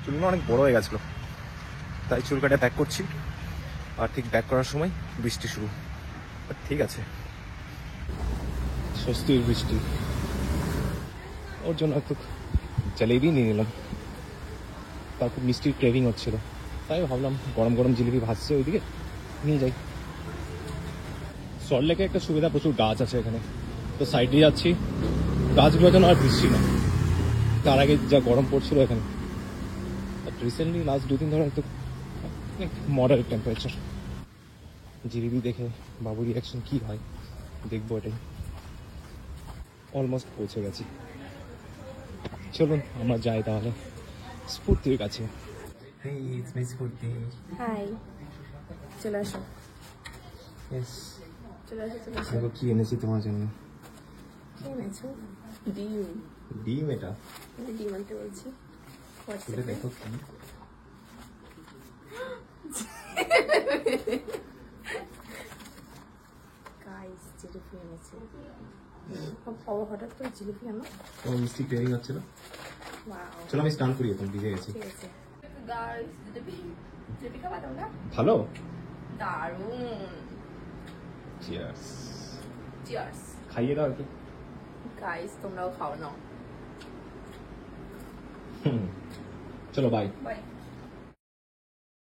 চুলগুলো অনেক বড় হয়ে গেছিলো, তাই চুল কাটে ব্যাক করছি। আর ঠিক ব্যাক করার সময় বৃষ্টি শুরু। ঠিক আছে, স্বস্তির বৃষ্টি, ওর জন্য একটু জলেবি নিয়ে নিলাম। তার খুব মিষ্টির ক্রেভিং হচ্ছিল, তাই ভাবলাম গরম গরম জিলিপি ভাসছে ওইদিকে, নিয়ে যাই। সল্টলেকে একটা সুবিধা, প্রচুর গাছ আছে এখানে, তো সাইড দিয়ে যাচ্ছি। গাছগুলোর জন্য আর বৃষ্টি না, তার আগে যা গরম পড়ছিল এখানে। রিসেন্টলি লাস্ট 2 দিন ধরে একটু মডারেট টেম্পারেচার। জিলিপি দেখে বাবুর রিয়াকশন কি হয় দেখবো, এটাই। অলমোস্ট পৌঁছে গেছি, চলুন আমরা যাই তাহলে স্ফূর্তির কাছে। হাই, চলে আসো। চলে আসো। কি এনেছি তোমার জন্য? কি এনেছো? ডিম। ডিম? এটা ডিম আনতে বলছি। এটা দেখো কি, গাইস জিলিপি এনেছে। হঠাৎ করে জিলিপি আনো? তোমার মিষ্টি ক্রেভিং হচ্ছিল। ওয়াও, চলো আমি স্নান করি, এখন ভিজে গেছি। ঠিক আছে। গাইস জিলিপি খাবা তোমরা? ভালো, দারুণ। চিয়ার্স। চিয়ার্স। খাইয়ে দাও একটু। গাইস তোমরাও খাও নাও। চলো বাই। বাই।